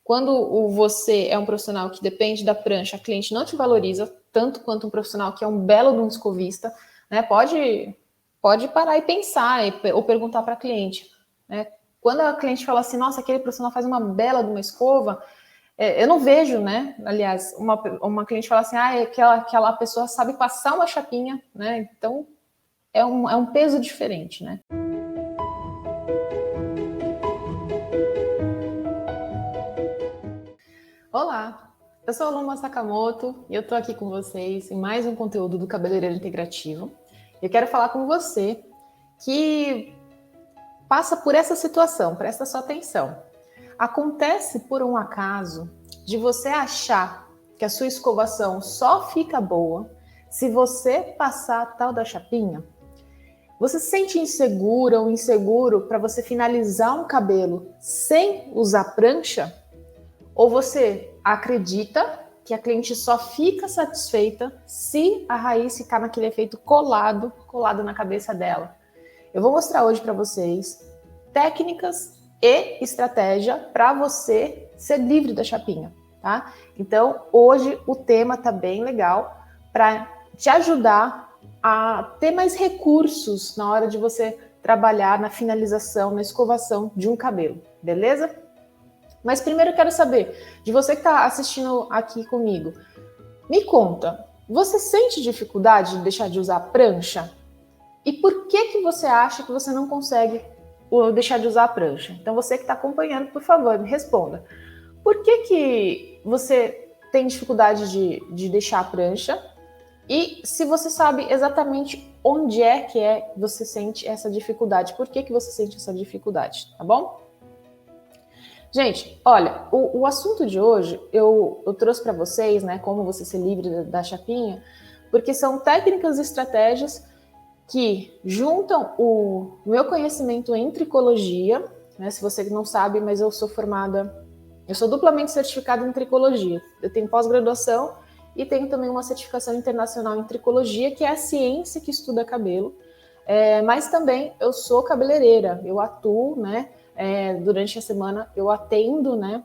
Quando você é um profissional que depende da prancha, a cliente não te valoriza tanto quanto um profissional que é um belo de um escovista, né? Pode parar e pensar ou perguntar para a cliente, né? Quando a cliente fala assim, nossa, aquele profissional faz uma bela de uma escova, eu não vejo, né? Aliás, uma cliente fala assim, aquela pessoa sabe passar uma chapinha, né? Então, é um peso diferente, né? Olá, eu sou a Luma Sakamoto e eu tô aqui com vocês em mais um conteúdo do Cabeleireiro Integrativo. Eu quero falar com você que passa por essa situação, presta sua atenção. Acontece por um acaso de você achar que a sua escovação só fica boa se você passar a tal da chapinha? Você se sente insegura ou inseguro para você finalizar um cabelo sem usar prancha? Ou você acredita que a cliente só fica satisfeita se a raiz ficar naquele efeito colado na cabeça dela? Eu vou mostrar hoje para vocês técnicas e estratégia para você ser livre da chapinha, tá? Então, hoje o tema tá bem legal para te ajudar a ter mais recursos na hora de você trabalhar na finalização, na escovação de um cabelo, beleza? Mas primeiro eu quero saber, de você que está assistindo aqui comigo, me conta, você sente dificuldade de deixar de usar prancha? E por que você acha que você não consegue deixar de usar a prancha? Então você que está acompanhando, por favor, me responda. Por que você tem dificuldade de deixar a prancha? E se você sabe exatamente onde é que você sente essa dificuldade, por que você sente essa dificuldade, tá bom? Gente, olha, o assunto de hoje eu trouxe para vocês, né, como você ser livre da chapinha, porque são técnicas e estratégias que juntam o meu conhecimento em tricologia, né, se você não sabe, mas eu sou duplamente certificada em tricologia. Eu tenho pós-graduação e tenho também uma certificação internacional em tricologia, que é a ciência que estuda cabelo, mas também eu sou cabeleireira, eu atuo, né, durante a semana eu atendo, né,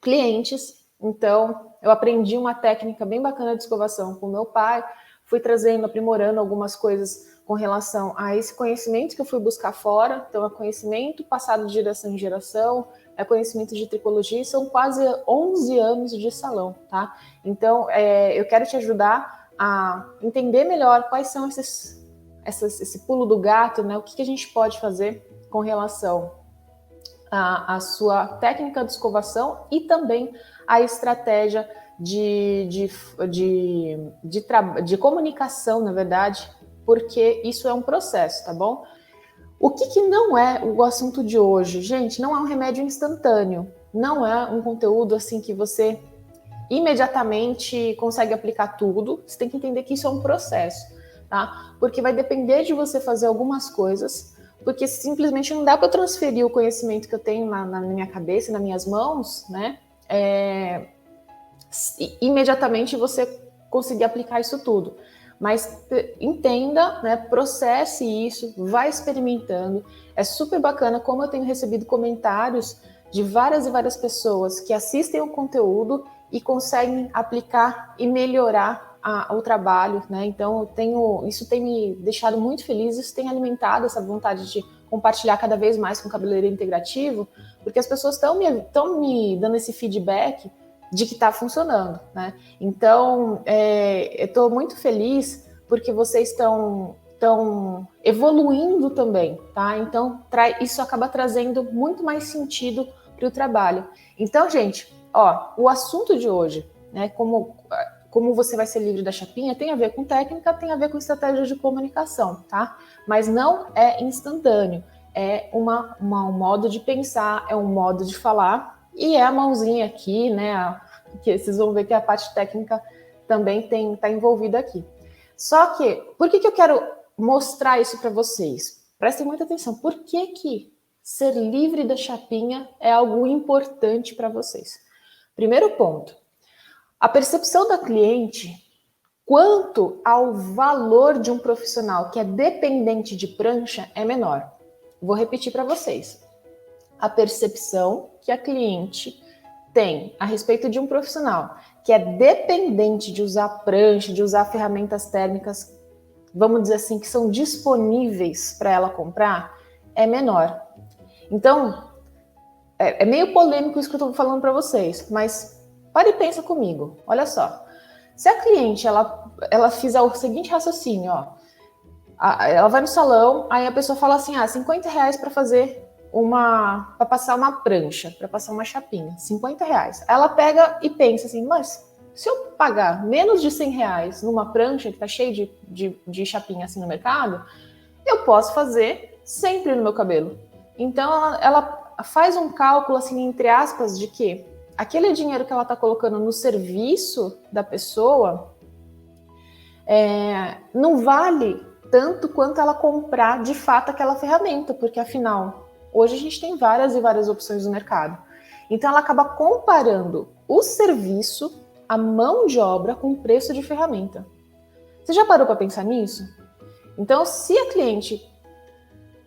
clientes. Então eu aprendi uma técnica bem bacana de escovação com meu pai, fui trazendo, aprimorando algumas coisas com relação a esse conhecimento que eu fui buscar fora. Então é conhecimento passado de geração em geração, é conhecimento de tricologia, e são quase 11 anos de salão, tá? Então eu quero te ajudar a entender melhor quais são esse pulo do gato, né? O que a gente pode fazer com relação a sua técnica de escovação e também a estratégia de comunicação, na verdade, porque isso é um processo, tá bom? O que não é o assunto de hoje? Gente, não é um remédio instantâneo, não é um conteúdo assim que você imediatamente consegue aplicar tudo. Você tem que entender que isso é um processo, tá? Porque vai depender de você fazer algumas coisas, porque simplesmente não dá para transferir o conhecimento que eu tenho na minha cabeça, nas minhas mãos, né? Imediatamente você conseguir aplicar isso tudo. Mas entenda, né? Processe isso, vai experimentando. É super bacana como eu tenho recebido comentários de várias e várias pessoas que assistem o conteúdo e conseguem aplicar e melhorar o trabalho, né? Então isso tem me deixado muito feliz, isso tem alimentado essa vontade de compartilhar cada vez mais com o cabeleireiro integrativo, porque as pessoas estão me dando esse feedback de que está funcionando, né? Então eu estou muito feliz porque vocês estão evoluindo também, tá? Então isso acaba trazendo muito mais sentido para o trabalho. Então, gente, o assunto de hoje, né? Como você vai ser livre da chapinha, tem a ver com técnica, tem a ver com estratégia de comunicação, tá? Mas não é instantâneo, é um modo de pensar, é um modo de falar, e é a mãozinha aqui, né? Que vocês vão ver que a parte técnica também está envolvida aqui. Só que, por que eu quero mostrar isso para vocês? Prestem muita atenção. Por que ser livre da chapinha é algo importante para vocês? Primeiro ponto. A percepção da cliente quanto ao valor de um profissional que é dependente de prancha é menor. Vou repetir para vocês. A percepção que a cliente tem a respeito de um profissional que é dependente de usar prancha, de usar ferramentas térmicas, vamos dizer assim, que são disponíveis para ela comprar, é menor. Então, é meio polêmico isso que eu estou falando para vocês, mas pare e pensa comigo. Olha só, se a cliente ela fizer o seguinte raciocínio, ó, ela vai no salão, aí a pessoa fala assim, R$50 para fazer para passar uma prancha, para passar uma chapinha, R$50. Ela pega e pensa assim, mas se eu pagar menos de R$100 numa prancha que está cheia de chapinha assim no mercado, eu posso fazer sempre no meu cabelo. Então ela faz um cálculo assim, entre aspas, de que aquele dinheiro que ela está colocando no serviço da pessoa não vale tanto quanto ela comprar de fato aquela ferramenta, porque afinal, hoje a gente tem várias e várias opções no mercado. Então ela acaba comparando o serviço, a mão de obra com o preço de ferramenta. Você já parou para pensar nisso? Então, se a cliente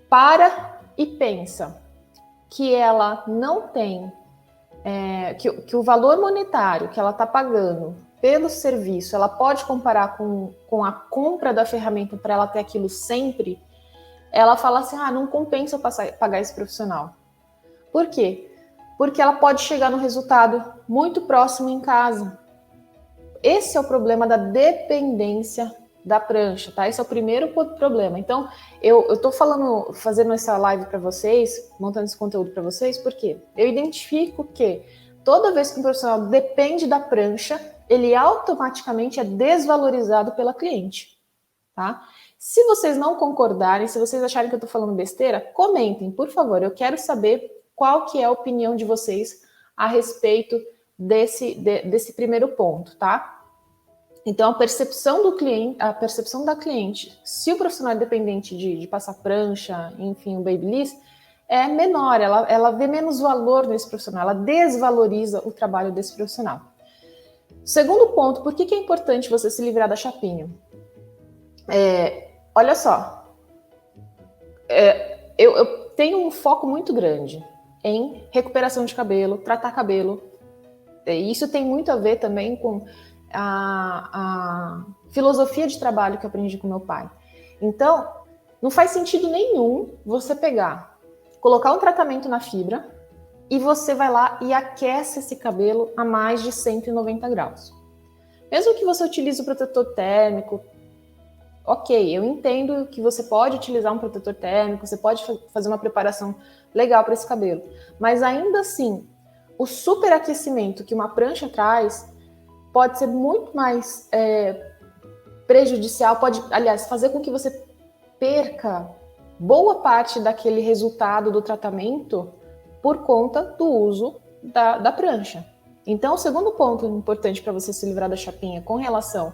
para e pensa que ela não tem, que o valor monetário que ela está pagando pelo serviço, ela pode comparar com a compra da ferramenta para ela ter aquilo sempre, ela fala assim, não compensa eu pagar esse profissional. Por quê? Porque ela pode chegar no resultado muito próximo em casa. Esse é o problema da dependência da prancha, tá? Esse é o primeiro problema. Então, eu tô fazendo essa live para vocês, montando esse conteúdo para vocês, porque eu identifico que toda vez que um profissional depende da prancha, ele automaticamente é desvalorizado pela cliente, tá? Se vocês não concordarem, se vocês acharem que eu tô falando besteira, comentem, por favor. Eu quero saber qual que é a opinião de vocês a respeito desse primeiro ponto, tá? Então, a percepção da cliente, se o profissional é dependente de passar prancha, enfim, o babyliss, é menor, ela vê menos valor nesse profissional, ela desvaloriza o trabalho desse profissional. Segundo ponto, por que é importante você se livrar da chapinha? Olha só, eu tenho um foco muito grande em recuperação de cabelo, tratar cabelo. Isso tem muito a ver também com a filosofia de trabalho que eu aprendi com meu pai. Então, não faz sentido nenhum você colocar um tratamento na fibra e você vai lá e aquece esse cabelo a mais de 190 graus. Mesmo que você utilize o protetor térmico, ok, eu entendo que você pode utilizar um protetor térmico, você pode fazer uma preparação legal para esse cabelo, mas ainda assim, o superaquecimento que uma prancha traz pode ser muito mais prejudicial, pode, aliás, fazer com que você perca boa parte daquele resultado do tratamento por conta do uso da prancha. Então, o segundo ponto importante para você se livrar da chapinha com relação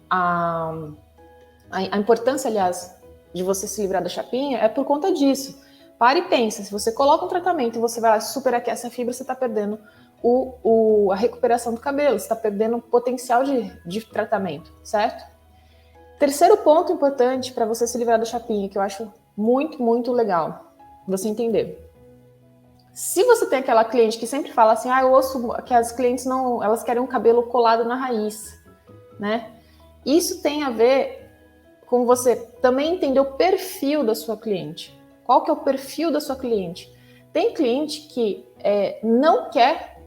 à importância, aliás, de você se livrar da chapinha é por conta disso. Pare e pensa, se você coloca um tratamento e você vai lá e superaquece a fibra, você está perdendo a recuperação do cabelo, você está perdendo o potencial de tratamento, certo? Terceiro ponto importante para você se livrar da chapinha, que eu acho muito, muito legal você entender. Se você tem aquela cliente que sempre fala assim, eu ouço que as clientes elas querem um cabelo colado na raiz, né? Isso tem a ver com você também entender o perfil da sua cliente. Qual que é o perfil da sua cliente? Tem cliente que não quer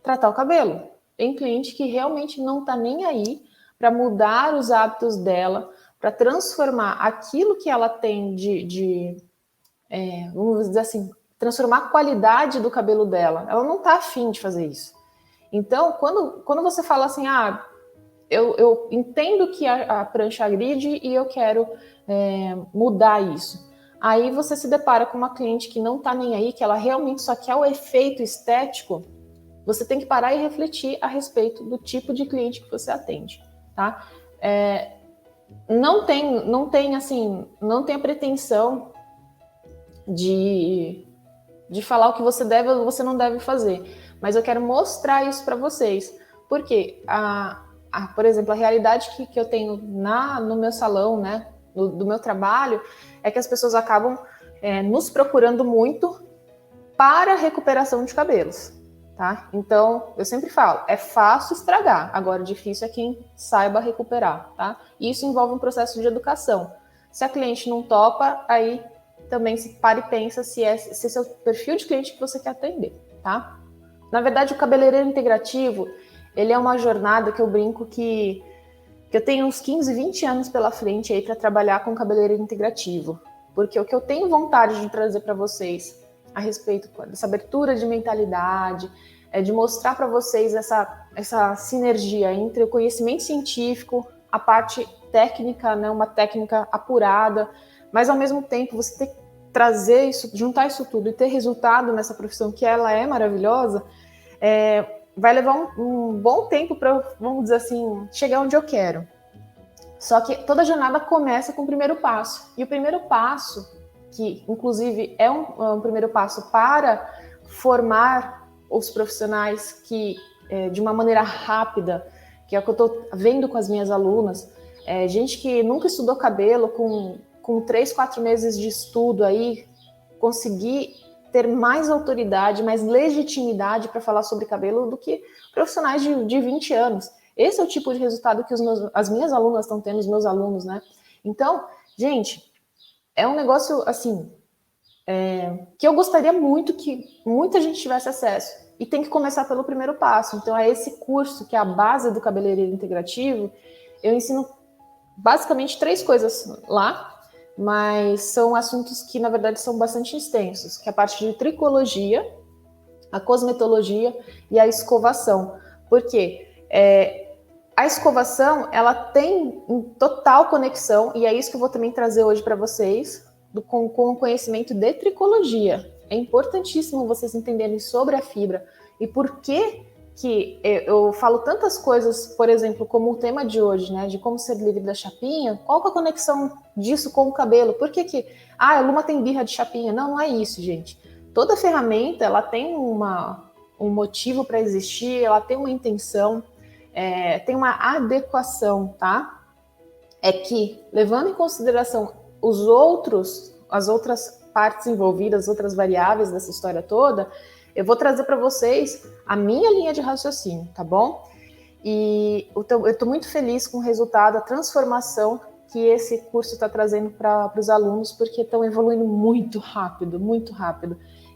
tratar o cabelo. Tem cliente que realmente não está nem aí para mudar os hábitos dela, para transformar aquilo que ela tem vamos dizer assim, transformar a qualidade do cabelo dela. Ela não está afim de fazer isso. Então, quando você fala assim, eu entendo que a prancha agride e eu quero mudar isso. Aí você se depara com uma cliente que não está nem aí, que ela realmente só quer o efeito estético. Você tem que parar e refletir a respeito do tipo de cliente que você atende, tá? Não tem a pretensão de falar o que você deve ou você não deve fazer, mas eu quero mostrar isso para vocês, porque por exemplo, a realidade que eu tenho no meu salão, né, do meu trabalho, é que as pessoas acabam nos procurando muito para recuperação de cabelos, tá? Então, eu sempre falo, é fácil estragar, agora difícil é quem saiba recuperar, tá? E isso envolve um processo de educação. Se a cliente não topa, aí também se para e pensa se esse é o perfil de cliente que você quer atender, tá? Na verdade, o cabeleireiro integrativo, ele é uma jornada que eu brinco que eu tenho uns 15, 20 anos pela frente aí para trabalhar com cabeleireiro integrativo. Porque o que eu tenho vontade de trazer para vocês a respeito dessa abertura de mentalidade, é de mostrar para vocês essa sinergia entre o conhecimento científico, a parte técnica, né, uma técnica apurada, mas ao mesmo tempo você ter que trazer isso, juntar isso tudo e ter resultado nessa profissão que ela é maravilhosa, vai levar um bom tempo para, vamos dizer assim, chegar onde eu quero. Só que toda jornada começa com o primeiro passo. E o primeiro passo, que inclusive é um primeiro passo para formar os profissionais que, de uma maneira rápida, que é o que eu estou vendo com as minhas alunas, gente que nunca estudou cabelo, com 3, 4 meses de estudo aí, conseguir ter mais autoridade, mais legitimidade para falar sobre cabelo do que profissionais de 20 anos. Esse é o tipo de resultado que as minhas alunas estão tendo, os meus alunos, né? Então, gente, é um negócio, assim, que eu gostaria muito que muita gente tivesse acesso. E tem que começar pelo primeiro passo. Então, é esse curso, que é a base do cabeleireiro integrativo. Eu ensino basicamente 3 coisas lá, mas são assuntos que, na verdade, são bastante extensos, que é a parte de tricologia, a cosmetologia e a escovação. Por quê? A escovação, ela tem total conexão, e é isso que eu vou também trazer hoje para vocês, com o conhecimento de tricologia. É importantíssimo vocês entenderem sobre a fibra e por que eu falo tantas coisas, por exemplo, como o tema de hoje, né, de como ser livre da chapinha. Qual que é a conexão disso com o cabelo? Por que a Luma tem birra de chapinha? Não, não é isso, gente. Toda ferramenta, ela tem um motivo para existir, ela tem uma intenção, tem uma adequação, tá? É que, levando em consideração as outras partes envolvidas, as outras variáveis dessa história toda, eu vou trazer para vocês a minha linha de raciocínio, tá bom? E eu estou muito feliz com o resultado, a transformação que esse curso está trazendo para os alunos, porque estão evoluindo muito rápido,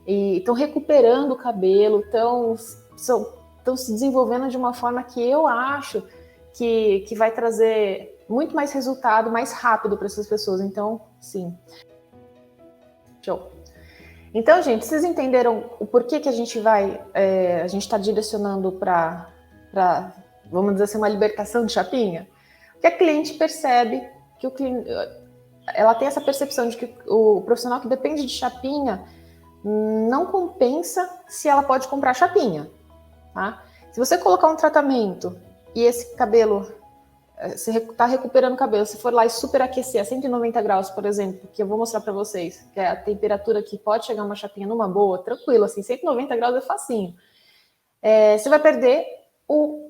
e estão recuperando o cabelo, estão se desenvolvendo de uma forma que eu acho que vai trazer muito mais resultado, mais rápido para essas pessoas. Então, sim. Show. Então, gente, vocês entenderam o porquê que a gente está direcionando para, vamos dizer assim, uma libertação de chapinha? Porque a cliente percebe que ela tem essa percepção de que o profissional que depende de chapinha não compensa se ela pode comprar chapinha, tá? Se você colocar um tratamento e esse cabelo, você está recuperando o cabelo, se for lá e superaquecer a 190 graus, por exemplo, que eu vou mostrar para vocês, que é a temperatura que pode chegar uma chapinha numa boa, tranquilo, assim, 190 graus é facinho. Você vai perder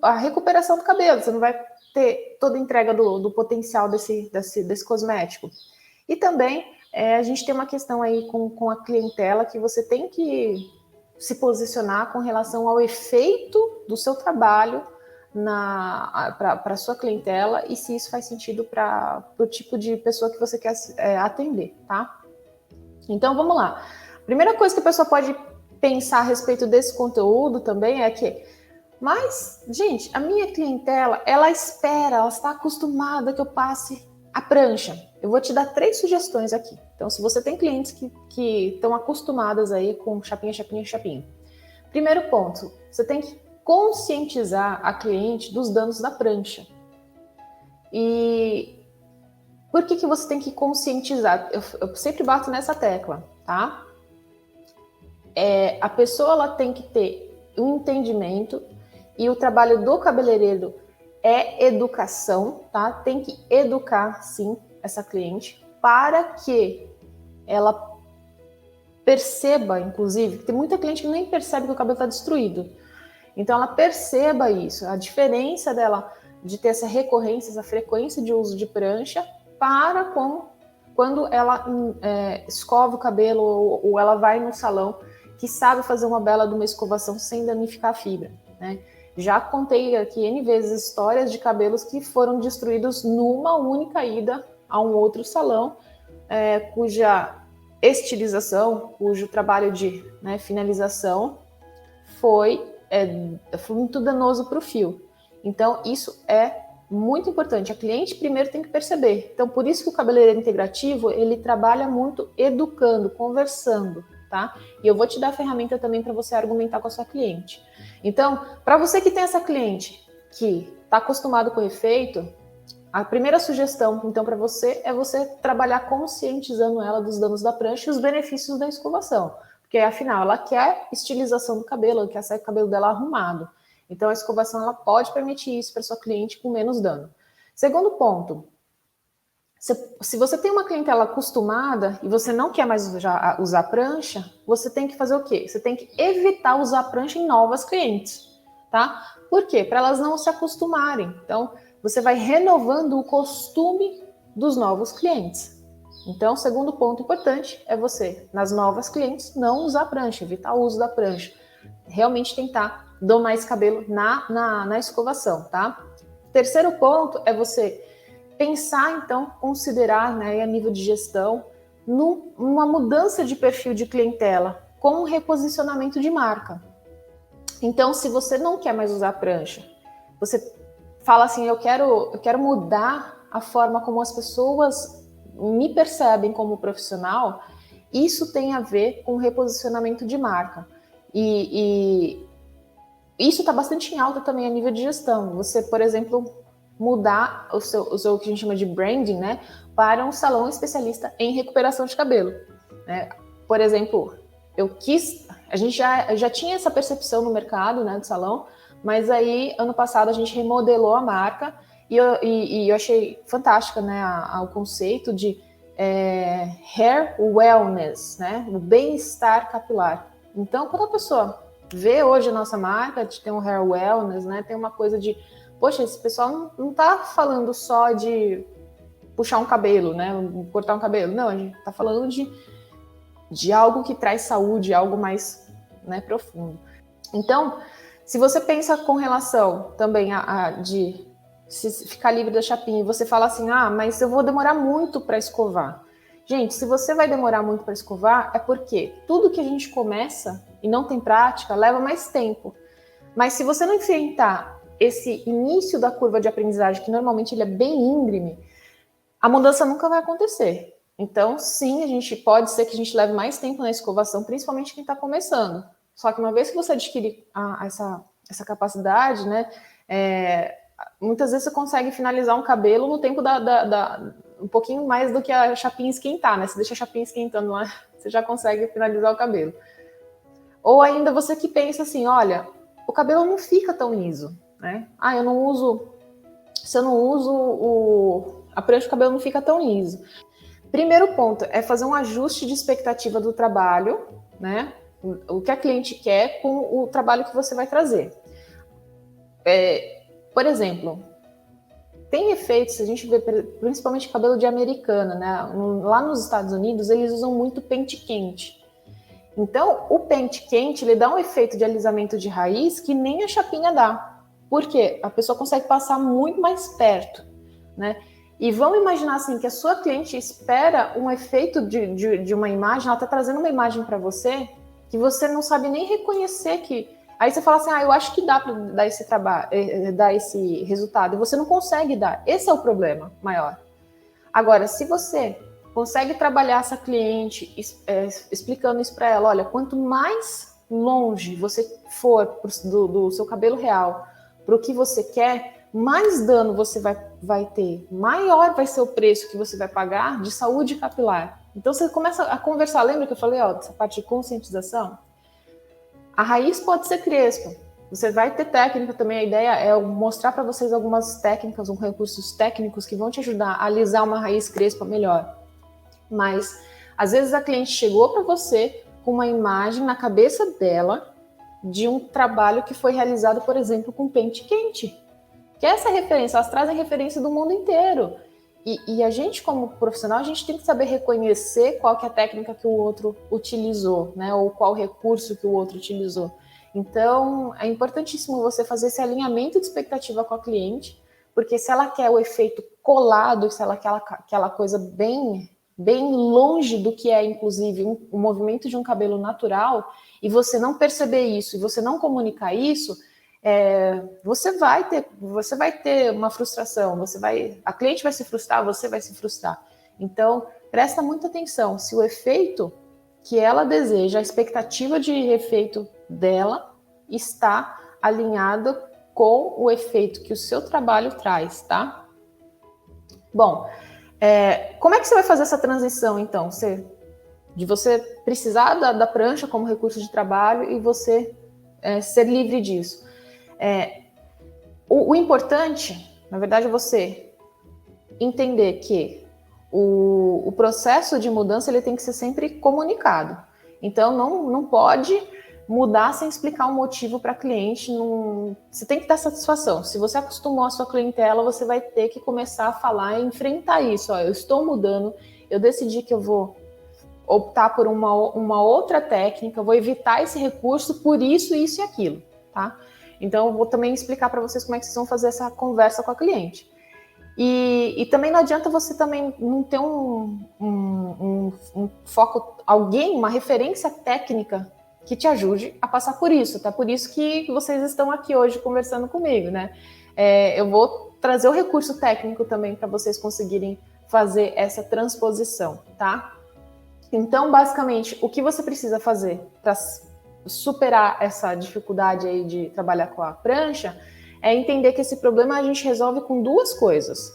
a recuperação do cabelo, você não vai ter toda a entrega do potencial desse cosmético. E também a gente tem uma questão aí com a clientela que você tem que se posicionar com relação ao efeito do seu trabalho para a sua clientela e se isso faz sentido para o tipo de pessoa que você quer atender, tá? Então, vamos lá. Primeira coisa que a pessoa pode pensar a respeito desse conteúdo também é que, mas, gente, a minha clientela, ela espera, ela está acostumada que eu passe a prancha. Eu vou te dar 3 sugestões aqui. Então, se você tem clientes que estão acostumadas aí com chapinha. Primeiro ponto, você tem que conscientizar a cliente dos danos da prancha. E por que você tem que conscientizar? Eu sempre bato nessa tecla, tá? A pessoa ela tem que ter um entendimento e o trabalho do cabeleireiro é educação, tá? Tem que educar, sim, essa cliente para que ela perceba, inclusive, tem muita cliente que nem percebe que o cabelo está destruído. Então, ela perceba isso, a diferença dela de ter essa recorrência, essa frequência de uso de prancha para quando ela escova o cabelo ou ela vai no salão que sabe fazer uma bela de uma escovação sem danificar a fibra, né? Já contei aqui N vezes histórias de cabelos que foram destruídos numa única ida a um outro salão, cuja estilização, cujo trabalho de, né, finalização foi muito danoso para o fio. Então, isso é muito importante. A cliente primeiro tem que perceber. Então, por isso que o cabeleireiro integrativo, ele trabalha muito educando, conversando, tá? E eu vou te dar a ferramenta também para você argumentar com a sua cliente. Então, para você que tem essa cliente que está acostumado com o efeito, a primeira sugestão, então, para você é você trabalhar conscientizando ela dos danos da prancha e os benefícios da escovação. Porque, afinal, ela quer estilização do cabelo, ela quer sair com o cabelo dela arrumado. Então, a escovação ela pode permitir isso para sua cliente com menos dano. Segundo ponto, se você tem uma clientela acostumada e você não quer mais usar prancha, você tem que fazer o quê? Você tem que evitar usar prancha em novas clientes, tá? Por quê? Para elas não se acostumarem. Então, você vai renovando o costume dos novos clientes. Então, o segundo ponto importante é você, nas novas clientes, não usar prancha, evitar o uso da prancha. Realmente tentar domar esse cabelo na escovação, tá? Terceiro ponto é você pensar, então, considerar, né, a nível de gestão, numa mudança de perfil de clientela com um reposicionamento de marca. Então, se você não quer mais usar prancha, você fala assim, eu quero mudar a forma como as pessoas me percebem como profissional, isso tem a ver com reposicionamento de marca. E isso está bastante em alta também a nível de gestão. Você, por exemplo, mudar o seu que a gente chama de branding, né, para um salão especialista em recuperação de cabelo, né? Por exemplo, a gente já tinha essa percepção no mercado, né, do salão, mas aí ano passado a gente remodelou a marca e eu achei fantástica, né, o conceito de hair wellness, né, o bem-estar capilar. Então, quando a pessoa vê hoje a nossa marca, de ter um hair wellness, né, tem uma coisa de, poxa, esse pessoal não tá falando só de puxar um cabelo, né, cortar um cabelo, não, a gente tá falando de algo que traz saúde, algo mais, né, profundo. Então, se você pensa com relação também de se ficar livre da chapinha e você fala assim, mas eu vou demorar muito para escovar. Gente, se você vai demorar muito para escovar, é porque tudo que a gente começa e não tem prática leva mais tempo. Mas se você não enfrentar esse início da curva de aprendizagem, que normalmente ele é bem íngreme, a mudança nunca vai acontecer. Então, sim, pode ser que a gente leve mais tempo na escovação, principalmente quem está começando. Só que uma vez que você adquire essa capacidade, né, muitas vezes você consegue finalizar um cabelo no tempo um pouquinho mais do que a chapinha esquentar, né? Você deixa a chapinha esquentando lá, você já consegue finalizar o cabelo. Ou ainda você que pensa assim, olha, o cabelo não fica tão liso, né? Se eu não uso a prancha, o cabelo não fica tão liso. Primeiro ponto é fazer um ajuste de expectativa do trabalho, né? O que a cliente quer com o trabalho que você vai trazer. Por exemplo, tem efeitos, a gente vê principalmente cabelo de americana, né? Lá nos Estados Unidos, eles usam muito pente quente. Então, o pente quente, ele dá um efeito de alisamento de raiz que nem a chapinha dá. Por quê? A pessoa consegue passar muito mais perto, né? E vamos imaginar assim, que a sua cliente espera um efeito de uma imagem, ela está trazendo uma imagem para você que você não sabe nem reconhecer que... Aí você fala assim, eu acho que dá para dar esse trabalho, dar esse resultado, e você não consegue dar. Esse é o problema maior. Agora, se você consegue trabalhar essa cliente explicando isso para ela, olha, quanto mais longe você for do seu cabelo real para o que você quer, mais dano você vai ter, maior vai ser o preço que você vai pagar de saúde capilar. Então você começa a conversar, lembra que eu falei, dessa parte de conscientização? A raiz pode ser crespa, você vai ter técnica também, a ideia é mostrar para vocês algumas técnicas, recursos técnicos que vão te ajudar a alisar uma raiz crespa melhor. Mas, às vezes a cliente chegou para você com uma imagem na cabeça dela de um trabalho que foi realizado, por exemplo, com pente quente. Que é essa referência, elas trazem referência do mundo inteiro. E a gente, como profissional, a gente tem que saber reconhecer qual que é a técnica que o outro utilizou, né? Ou qual recurso que o outro utilizou. Então, é importantíssimo você fazer esse alinhamento de expectativa com a cliente, porque se ela quer o efeito colado, se ela quer aquela coisa bem longe do que é, inclusive, um movimento de um cabelo natural, e você não perceber isso, e você não comunicar isso, você vai ter uma frustração, a cliente vai se frustrar, você vai se frustrar. Então, presta muita atenção se o efeito que ela deseja, a expectativa de efeito dela está alinhada com o efeito que o seu trabalho traz, tá? Bom, como é que você vai fazer essa transição, então? De você precisar da prancha como recurso de trabalho e você ser livre disso. O importante, na verdade, é você entender que o processo de mudança ele tem que ser sempre comunicado. Então, não pode mudar sem explicar um motivo para a cliente. Você tem que dar satisfação. Se você acostumou a sua clientela, você vai ter que começar a falar e enfrentar isso. Eu estou mudando, eu decidi que eu vou optar por uma outra técnica, eu vou evitar esse recurso por isso, isso e aquilo, tá? Então, eu vou também explicar para vocês como é que vocês vão fazer essa conversa com a cliente. E também não adianta você também não ter um foco, uma referência técnica que te ajude a passar por isso. Até por isso que vocês estão aqui hoje conversando comigo, né? Eu vou trazer o recurso técnico também para vocês conseguirem fazer essa transposição, tá? Então, basicamente, o que você precisa fazer para superar essa dificuldade aí de trabalhar com a prancha é entender que esse problema a gente resolve com duas coisas.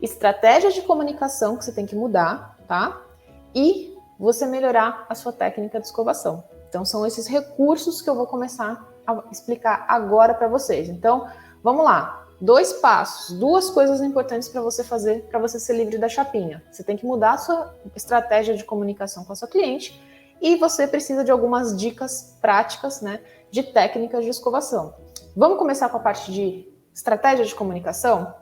Estratégia de comunicação que você tem que mudar, tá? E você melhorar a sua técnica de escovação. Então, são esses recursos que eu vou começar a explicar agora para vocês. Então, vamos lá. 2 passos, 2 coisas importantes para você fazer, para você ser livre da chapinha. Você tem que mudar a sua estratégia de comunicação com a sua cliente e você precisa de algumas dicas práticas, né, de técnicas de escovação. Vamos começar com a parte de estratégia de comunicação?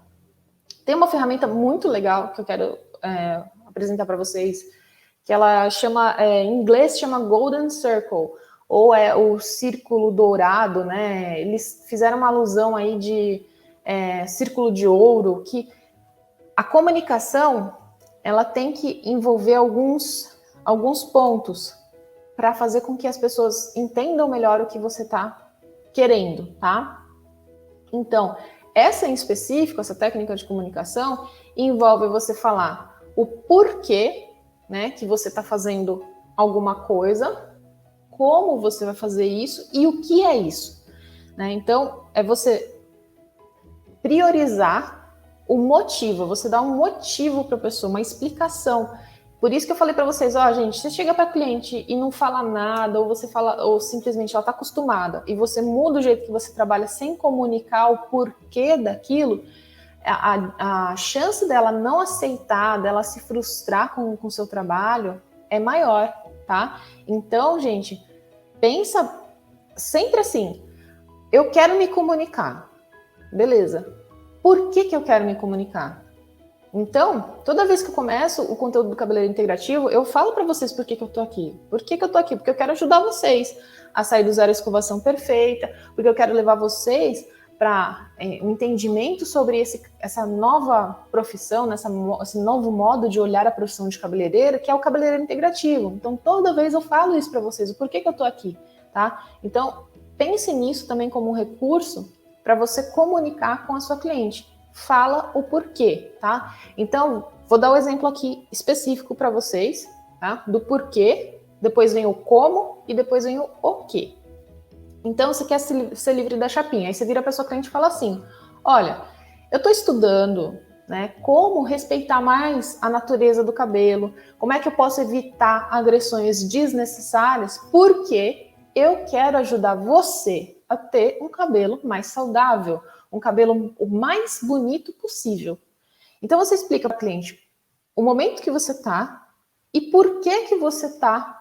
Tem uma ferramenta muito legal que eu quero apresentar para vocês, que ela chama, em inglês chama Golden Circle, ou o círculo dourado, né? Eles fizeram uma alusão aí de círculo de ouro, que a comunicação ela tem que envolver alguns pontos para fazer com que as pessoas entendam melhor o que você está querendo, tá? Então, essa em específico, essa técnica de comunicação, envolve você falar o porquê, né, que você está fazendo alguma coisa, como você vai fazer isso e o que é isso, né? Então, é você priorizar o motivo, você dá um motivo para a pessoa, uma explicação. Por isso que eu falei para vocês, gente, você chega para a cliente e não fala nada, ou você fala, ou simplesmente ela está acostumada, e você muda o jeito que você trabalha sem comunicar o porquê daquilo, a chance dela não aceitar, dela se frustrar com o seu trabalho é maior, tá? Então, gente, pensa sempre assim, eu quero me comunicar, beleza. Por que eu quero me comunicar? Então, toda vez que eu começo o conteúdo do Cabeleireiro Integrativo, eu falo para vocês por que eu tô aqui. Por que eu tô aqui? Porque eu quero ajudar vocês a sair do zero à escovação perfeita, porque eu quero levar vocês para um entendimento sobre essa nova profissão, esse novo modo de olhar a profissão de cabeleireiro, que é o cabeleireiro integrativo. Então, toda vez eu falo isso para vocês, o porquê que eu tô aqui, tá? Então, pense nisso também como um recurso para você comunicar com a sua cliente. Fala o porquê, tá? Então, vou dar um exemplo aqui específico para vocês, tá? Do porquê, depois vem o como e depois vem o quê. Então, você quer ser livre da chapinha. Aí você vira para sua cliente e fala assim, olha, eu estou estudando, né, como respeitar mais a natureza do cabelo, como é que eu posso evitar agressões desnecessárias, porque eu quero ajudar você a ter um cabelo mais saudável, um cabelo o mais bonito possível. Então, você explica para o cliente o momento que você está e por que você está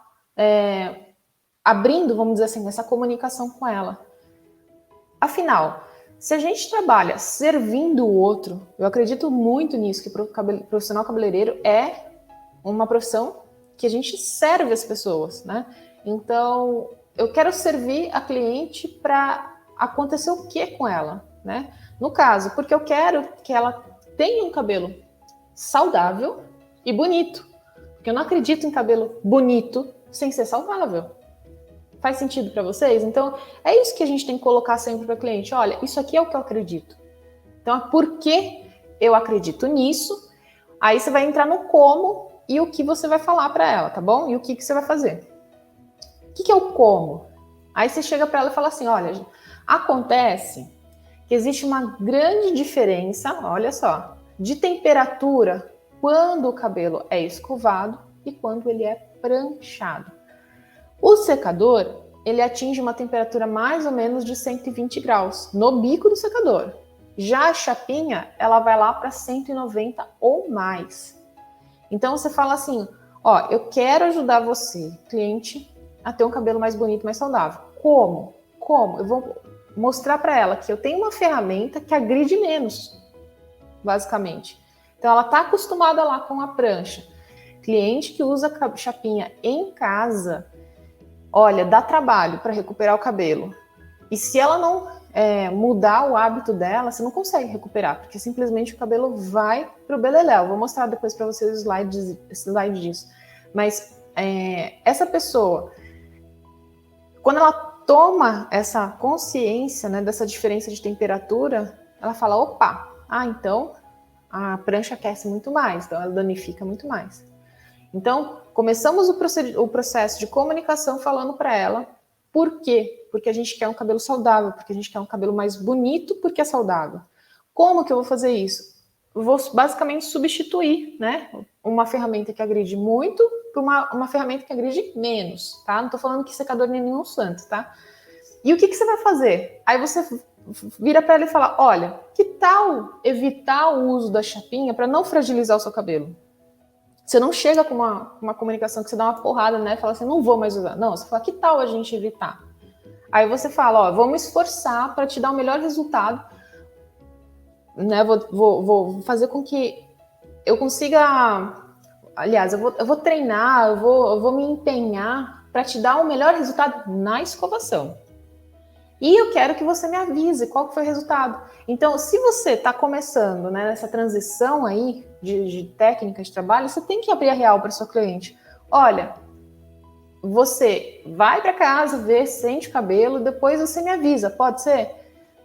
abrindo, vamos dizer assim, essa comunicação com ela. Afinal, Se a gente trabalha servindo o outro, eu acredito muito nisso, que profissional cabeleireiro é uma profissão que a gente serve as pessoas, né? Então, eu quero servir a cliente para acontecer o que com ela, né? No caso, porque eu quero que ela tenha um cabelo saudável e bonito. Porque eu não acredito em cabelo bonito sem ser saudável. Faz sentido para vocês? Então, é isso que a gente tem que colocar sempre para o cliente. Olha, isso aqui é o que eu acredito. Então, é porque eu acredito nisso. Aí você vai entrar no como e o que você vai falar para ela, tá bom? E o que você vai fazer. O que é o como? Aí você chega para ela e fala assim, olha, acontece que existe uma grande diferença, olha só, de temperatura quando o cabelo é escovado e quando ele é pranchado. O secador, ele atinge uma temperatura mais ou menos de 120 graus no bico do secador. Já a chapinha, ela vai lá para 190 ou mais. Então você fala assim, ó, eu quero ajudar você, cliente, a ter um cabelo mais bonito, mais saudável. Como? Como? Eu vou mostrar para ela que eu tenho uma ferramenta que agride menos, basicamente. Então ela está acostumada lá com a prancha. Cliente que usa chapinha em casa, olha, dá trabalho para recuperar o cabelo. E se ela não mudar o hábito dela, você não consegue recuperar, porque simplesmente o cabelo vai para o beleléu. Vou mostrar depois para vocês o slide disso. Mas essa pessoa, quando ela toma essa consciência, né, dessa diferença de temperatura, ela fala, opa, então a prancha aquece muito mais, então ela danifica muito mais. Então, começamos o processo de comunicação falando para ela por quê? Porque a gente quer um cabelo saudável, porque a gente quer um cabelo mais bonito porque é saudável. Como que eu vou fazer isso? Eu vou basicamente substituir, né, uma ferramenta que agride muito por uma ferramenta que agride menos, tá? Não estou falando que secador nem nenhum santo, tá? E o que você vai fazer? Aí você vira para ela e fala, olha, que tal evitar o uso da chapinha para não fragilizar o seu cabelo? Você não chega com uma comunicação que você dá uma porrada, né? Fala assim, não vou mais usar. Não, você fala, que tal a gente evitar? Aí você fala, ó, vou me esforçar para te dar o melhor resultado, né? Vou fazer com que eu consiga, aliás, eu vou treinar, eu vou me empenhar para te dar o melhor resultado na escovação. E eu quero que você me avise qual foi o resultado. Então, se você está começando, né, nessa transição aí de técnica de trabalho, você tem que abrir a real para o seu cliente. Olha, você vai para casa, vê, sente o cabelo, depois você me avisa, pode ser?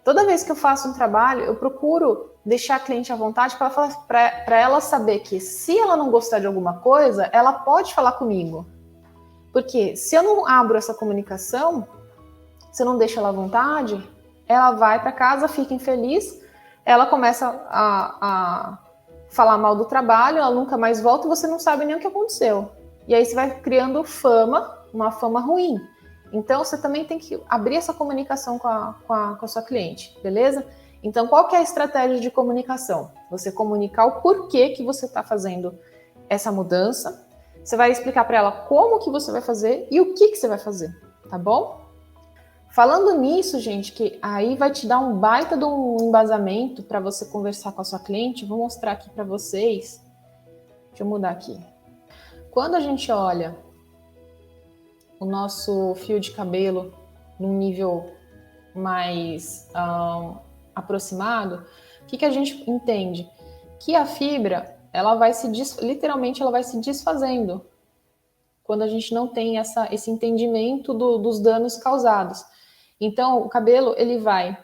Toda vez que eu faço um trabalho, eu procuro deixar a cliente à vontade para ela saber que se ela não gostar de alguma coisa, ela pode falar comigo. Porque se eu não abro essa comunicação, se eu não deixo ela à vontade, ela vai para casa, fica infeliz, ela começa a falar mal do trabalho, ela nunca mais volta e você não sabe nem o que aconteceu. E aí você vai criando fama, uma fama ruim. Então você também tem que abrir essa comunicação com a sua cliente, beleza? Então qual que é a estratégia de comunicação? Você comunicar o porquê que você está fazendo essa mudança, você vai explicar para ela como que você vai fazer e o que você vai fazer, tá bom? Falando nisso, gente, que aí vai te dar um baita de um embasamento para você conversar com a sua cliente, vou mostrar aqui para vocês. Deixa eu mudar aqui. Quando a gente olha o nosso fio de cabelo num nível mais aproximado, o que a gente entende? Que a fibra, ela vai literalmente ela vai se desfazendo quando a gente não tem esse entendimento dos danos causados. Então, o cabelo ele vai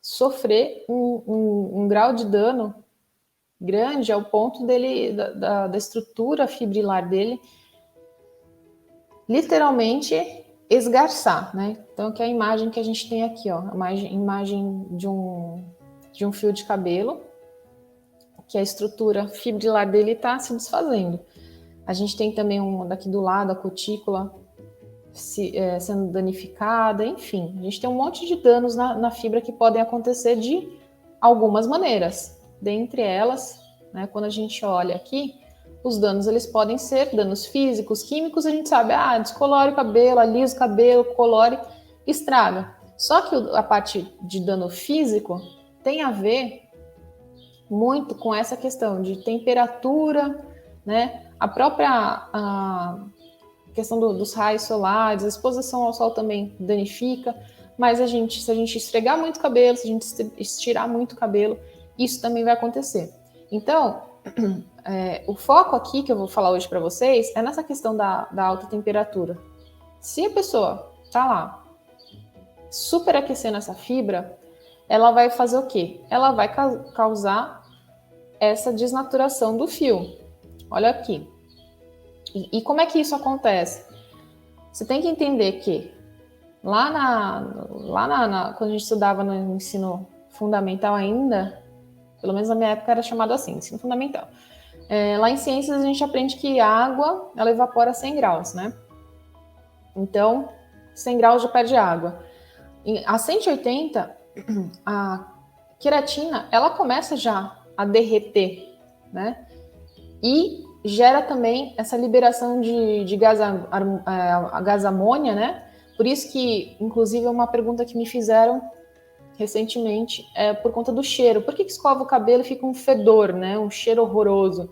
sofrer um grau de dano grande ao ponto dele da estrutura fibrilar dele literalmente esgarçar, né? Então, que é a imagem que a gente tem aqui, ó, a imagem de um fio de cabelo, que a estrutura fibrilar dele está se desfazendo. A gente tem também daqui do lado a cutícula sendo danificada, enfim. A gente tem um monte de danos na fibra que podem acontecer de algumas maneiras. Dentre elas, né, quando a gente olha aqui, os danos eles podem ser danos físicos, químicos, a gente sabe, descolore o cabelo, alisa o cabelo, colore, estraga. Só que a parte de dano físico tem a ver muito com essa questão de temperatura, né? A própria questão dos raios solares, a exposição ao sol também danifica, mas se a gente esfregar muito o cabelo, se a gente estirar muito o cabelo, isso também vai acontecer. Então, o foco aqui que eu vou falar hoje para vocês é nessa questão da alta temperatura. Se a pessoa tá lá superaquecendo essa fibra, ela vai fazer o quê? Ela vai causar essa desnaturação do fio. Olha aqui. E como é que isso acontece? Você tem que entender que quando a gente estudava no ensino fundamental ainda, pelo menos na minha época era chamado assim, ensino fundamental. Lá em ciências a gente aprende que a água, ela evapora a 100 graus, né? Então, 100 graus já perde água. A 180, a queratina, ela começa já a derreter, né? E gera também essa liberação de gás amônia, né? Por isso que, inclusive, uma pergunta que me fizeram recentemente é por conta do cheiro. Por que escova o cabelo e fica um fedor, né? Um cheiro horroroso?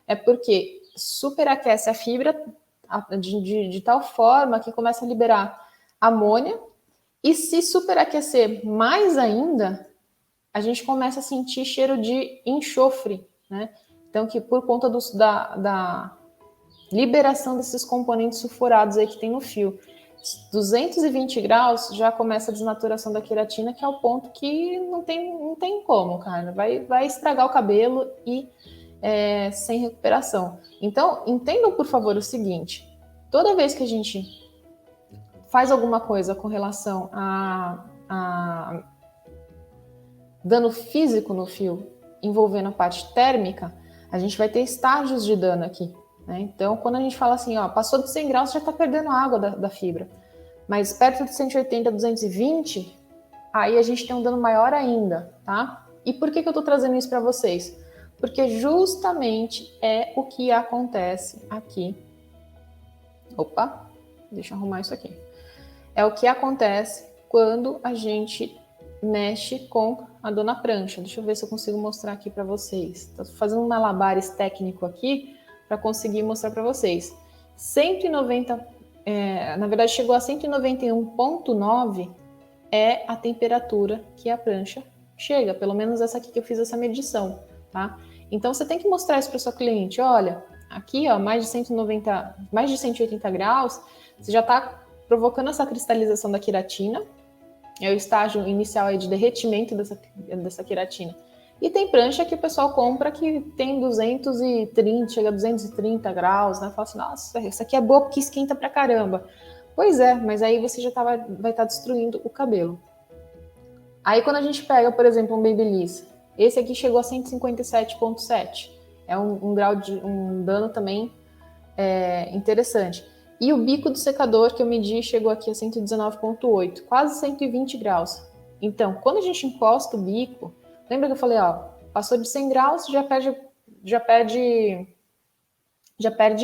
É porque superaquece a fibra de tal forma que começa a liberar amônia, e se superaquecer mais ainda, a gente começa a sentir cheiro de enxofre, né? Então, que por conta da liberação desses componentes sulfurados aí que tem no fio. 220 graus já começa a desnaturação da queratina, que é o ponto que não tem como, cara. Vai estragar o cabelo e sem recuperação. Então, entendam, por favor, o seguinte. Toda vez que a gente faz alguma coisa com relação a dano físico no fio, envolvendo a parte térmica, a gente vai ter estágios de dano aqui, né? Então, quando a gente fala assim, ó, passou de 100 graus, já está perdendo a água da fibra. Mas perto de 180, 220, aí a gente tem um dano maior ainda, tá? E por que eu estou trazendo isso para vocês? Porque justamente é o que acontece aqui. Opa, deixa eu arrumar isso aqui. É o que acontece quando a gente mexe com a dona prancha. Deixa eu ver se eu consigo mostrar aqui para vocês. Estou fazendo um malabares técnico aqui para conseguir mostrar para vocês. 190, na verdade chegou a 191,9 é a temperatura que a prancha chega, pelo menos essa aqui que eu fiz essa medição, tá? Então você tem que mostrar isso para sua cliente. Olha, aqui ó, mais de 190, mais de 180 graus, você já está provocando essa cristalização da queratina. É o estágio inicial aí de derretimento dessa queratina. E tem prancha que o pessoal compra que tem 230, chega a 230 graus, né? Fala assim, nossa, isso aqui é boa porque esquenta pra caramba. Pois é, mas aí você já vai estar destruindo o cabelo. Aí quando a gente pega, por exemplo, um Babyliss, esse aqui chegou a 157,7. É um grau de um dano também interessante. E o bico do secador que eu medi chegou aqui a 119,8, quase 120 graus. Então, quando a gente encosta o bico, lembra que eu falei, ó, passou de 100 graus, já perde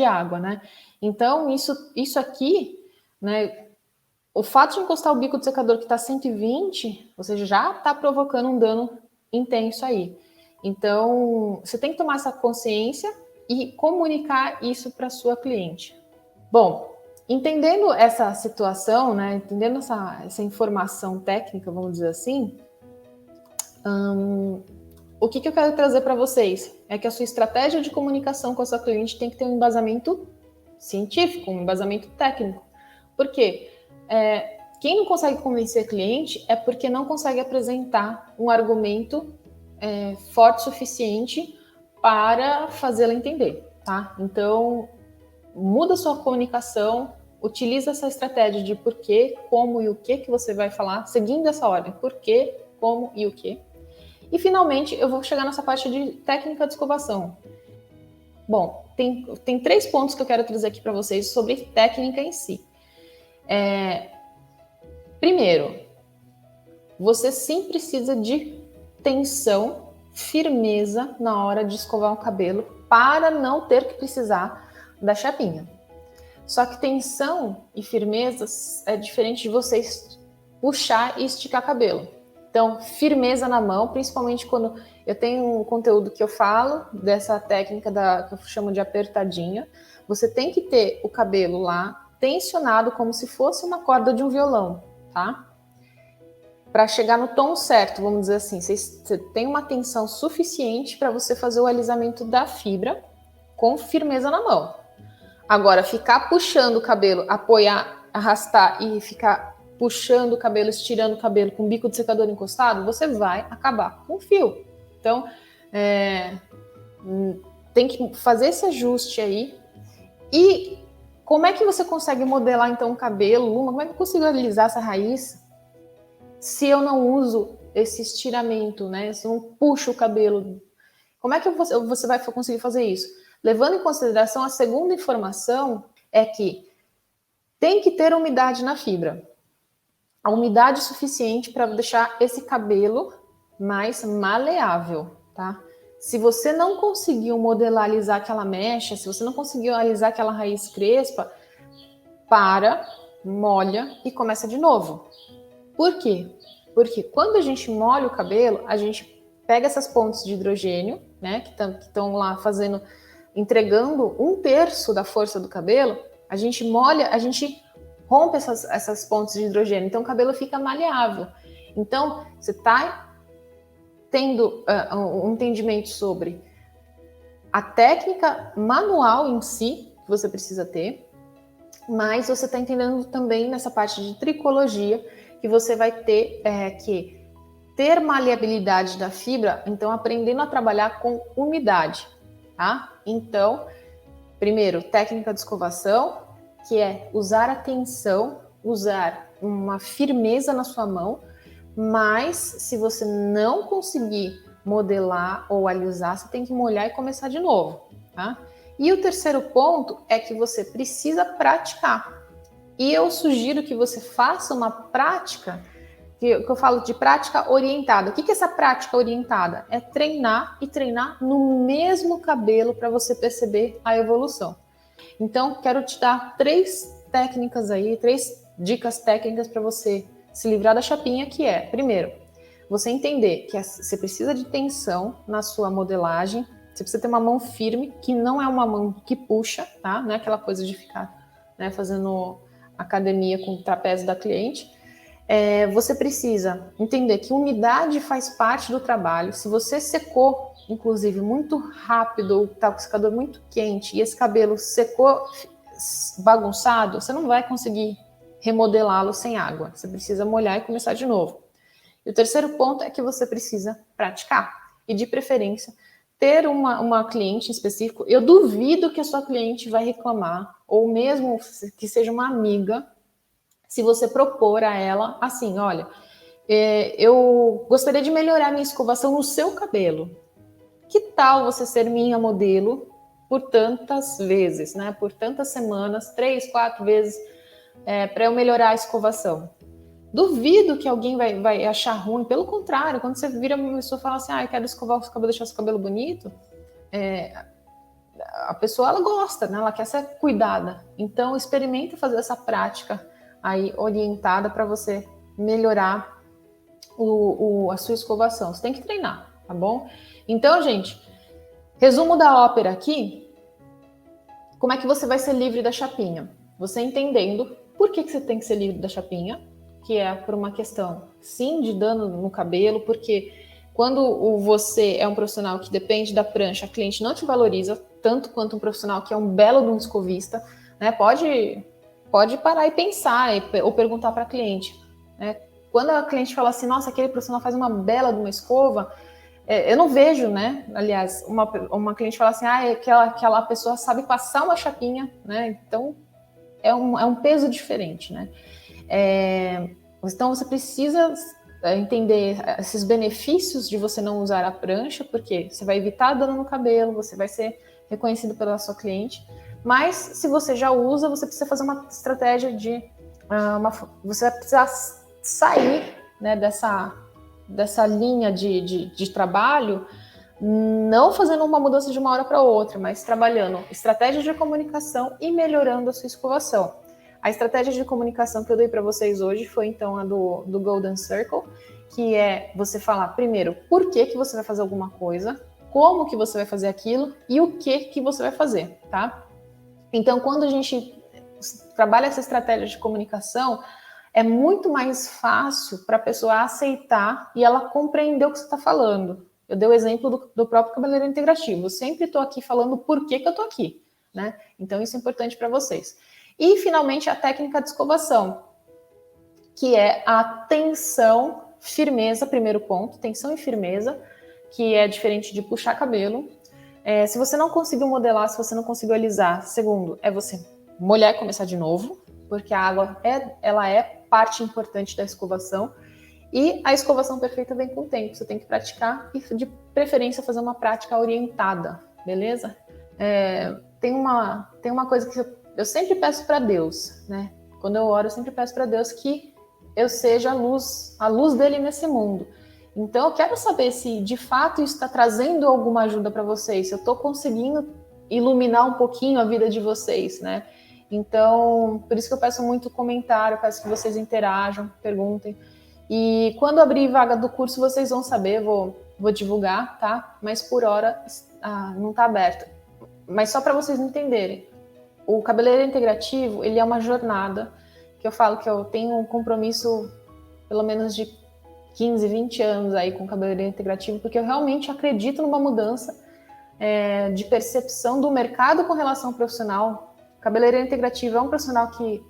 água, né? Então, isso aqui, né, o fato de encostar o bico do secador que está 120, você já está provocando um dano intenso aí. Então, você tem que tomar essa consciência e comunicar isso para sua cliente. Bom, entendendo essa situação, né, entendendo essa informação técnica, vamos dizer assim, o que eu quero trazer para vocês é que a sua estratégia de comunicação com a sua cliente tem que ter um embasamento científico, um embasamento técnico. Por quê? Quem não consegue convencer cliente é porque não consegue apresentar um argumento forte o suficiente para fazê-la entender, tá? Então, muda sua comunicação, utiliza essa estratégia de porquê, como e o que você vai falar, seguindo essa ordem, porquê, como e o que. E finalmente eu vou chegar nessa parte de técnica de escovação. Bom, tem 3 pontos que eu quero trazer aqui para vocês sobre técnica em si. Primeiro, você sim precisa de tensão, firmeza na hora de escovar o cabelo para não ter que precisar da chapinha. Só que tensão e firmeza é diferente de vocês puxar e esticar cabelo. Então, firmeza na mão, principalmente quando eu tenho um conteúdo que eu falo dessa técnica que eu chamo de apertadinha. Você tem que ter o cabelo lá tensionado como se fosse uma corda de um violão, tá? Para chegar no tom certo, vamos dizer assim, você tem uma tensão suficiente para você fazer o alisamento da fibra com firmeza na mão. Agora, ficar puxando o cabelo, apoiar, arrastar e ficar puxando o cabelo, estirando o cabelo com o bico de secador encostado, você vai acabar com o fio. Então, tem que fazer esse ajuste aí. E como é que você consegue modelar, então, o cabelo, Luma? Como é que eu consigo alisar essa raiz se eu não uso esse estiramento, né? Se eu não puxo o cabelo? Como é que você vai conseguir fazer isso? Levando em consideração, a segunda informação é que tem que ter umidade na fibra. A umidade suficiente para deixar esse cabelo mais maleável, tá? Se você não conseguiu modelar, alisar aquela mecha, se você não conseguiu alisar aquela raiz crespa, para, molha e começa de novo. Por quê? Porque quando a gente molha o cabelo, a gente pega essas pontes de hidrogênio, né, que estão lá entregando 1/3 da força do cabelo, a gente molha, a gente rompe essas pontes de hidrogênio, então o cabelo fica maleável. Então, você está tendo um entendimento sobre a técnica manual em si, que você precisa ter, mas você está entendendo também nessa parte de tricologia, que você vai ter que ter maleabilidade da fibra, então aprendendo a trabalhar com umidade, tá? Então, primeiro, técnica de escovação, que é usar a tensão, usar uma firmeza na sua mão, mas se você não conseguir modelar ou alisar, você tem que molhar e começar de novo, tá? E o terceiro ponto é que você precisa praticar. E eu sugiro que você faça uma prática, que eu falo de prática orientada. O que é essa prática orientada? É treinar e treinar no mesmo cabelo para você perceber a evolução. Então, quero te dar 3 técnicas aí, 3 dicas técnicas para você se livrar da chapinha, que é, primeiro, você entender que você precisa de tensão na sua modelagem, você precisa ter uma mão firme, que não é uma mão que puxa, tá? Não é aquela coisa de ficar, né, fazendo academia com o trapézio da cliente. Você precisa entender que umidade faz parte do trabalho. Se você secou, inclusive, muito rápido, ou está com o secador muito quente, e esse cabelo secou bagunçado, você não vai conseguir remodelá-lo sem água. Você precisa molhar e começar de novo. E o terceiro ponto é que você precisa praticar. E, de preferência, ter uma cliente em específico. Eu duvido que a sua cliente vai reclamar, ou mesmo que seja uma amiga, se você propor a ela assim, olha, eu gostaria de melhorar minha escovação no seu cabelo. Que tal você ser minha modelo por tantas vezes, né? Por tantas semanas, 3, 4 vezes, para eu melhorar a escovação. Duvido que alguém vai achar ruim. Pelo contrário, quando você vira uma pessoa e fala assim, eu quero escovar o seu cabelo, deixar o seu cabelo bonito, a pessoa, ela gosta, né? Ela quer ser cuidada. Então, experimenta fazer essa prática aí orientada para você melhorar a sua escovação. Você tem que treinar, tá bom? Então, gente, resumo da ópera aqui. Como é que você vai ser livre da chapinha? Você entendendo por que você tem que ser livre da chapinha, que é por uma questão, sim, de dano no cabelo, porque quando você é um profissional que depende da prancha, a cliente não te valoriza tanto quanto um profissional que é um belo de um escovista, né? Pode parar e pensar ou perguntar para a cliente, né? Quando a cliente fala assim, nossa, aquele profissional faz uma bela de uma escova, eu não vejo, né? Aliás, uma cliente fala assim, aquela pessoa sabe passar uma chapinha, né? Então, é um peso diferente, né? Então, você precisa entender esses benefícios de você não usar a prancha, porque você vai evitar dano no cabelo, você vai ser reconhecido pela sua cliente, mas se você já usa, você precisa fazer uma estratégia você vai precisar sair, né, dessa linha de trabalho, não fazendo uma mudança de uma hora para outra, mas trabalhando estratégias de comunicação e melhorando a sua escovação. A estratégia de comunicação que eu dei para vocês hoje foi, então, a do Golden Circle, que é você falar, primeiro, por que você vai fazer alguma coisa, como que você vai fazer aquilo e o que você vai fazer, tá? Então, quando a gente trabalha essa estratégia de comunicação, é muito mais fácil para a pessoa aceitar e ela compreender o que você está falando. Eu dei o exemplo do próprio cabeleireiro integrativo. Eu sempre estou aqui falando por que eu estou aqui, né? Então, isso é importante para vocês. E, finalmente, a técnica de escovação, que é a tensão, firmeza, primeiro ponto, tensão e firmeza, que é diferente de puxar cabelo. Se você não conseguiu modelar, se você não conseguiu alisar, segundo, é você molhar e começar de novo, porque a água ela é parte importante da escovação. E a escovação perfeita vem com o tempo. Você tem que praticar e, de preferência, fazer uma prática orientada, beleza? Tem uma coisa que eu sempre peço para Deus, né? Quando eu oro, eu sempre peço para Deus que eu seja a luz dele nesse mundo. Então, eu quero saber se, de fato, isso está trazendo alguma ajuda para vocês, se eu estou conseguindo iluminar um pouquinho a vida de vocês, né? Então, por isso que eu peço muito comentário, peço que vocês interajam, perguntem. E quando abrir vaga do curso, vocês vão saber, vou divulgar, tá? Mas por hora não está aberto. Mas só para vocês entenderem, o cabeleireiro integrativo, ele é uma jornada, que eu falo que eu tenho um compromisso pelo menos de 15, 20 anos aí com o cabeleireiro integrativo, porque eu realmente acredito numa mudança de percepção do mercado com relação ao profissional. O cabeleireiro integrativo é um profissional que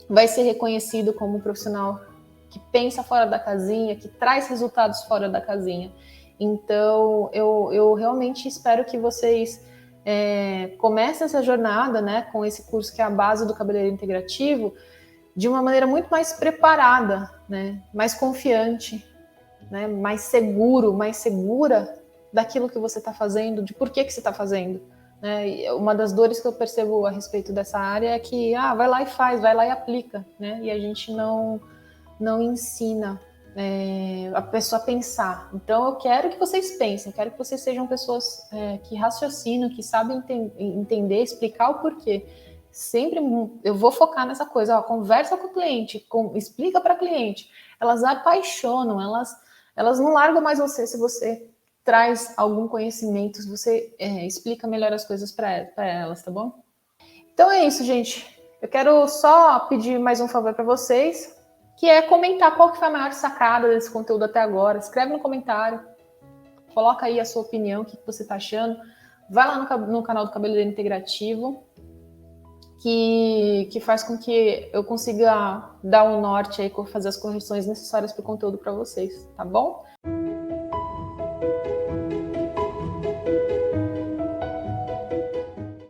vai ser reconhecido como um profissional que pensa fora da casinha, que traz resultados fora da casinha. Então, eu realmente espero que vocês comecem essa jornada, né, com esse curso que é a base do cabeleireiro integrativo, de uma maneira muito mais preparada, né, mais confiante, né, mais segura daquilo que você está fazendo, de por que você está fazendo. Né? E uma das dores que eu percebo a respeito dessa área é que vai lá e faz, vai lá e aplica, né? E a gente não ensina a pessoa a pensar. Então eu quero que vocês pensem, quero que vocês sejam pessoas que raciocinam, que sabem entender, explicar o porquê. Sempre eu vou focar nessa coisa, conversa com o cliente, explica para o cliente. Elas apaixonam, elas não largam mais você se você traz algum conhecimento, se você explica melhor as coisas para elas, tá bom? Então é isso, gente. Eu quero só pedir mais um favor para vocês, que é comentar qual que foi a maior sacada desse conteúdo até agora. Escreve no comentário, coloca aí a sua opinião, o que você está achando. Vai lá no canal do Cabeleireiro Integrativo, que faz com que eu consiga dar um norte aí, fazer as correções necessárias para o conteúdo para vocês, tá bom?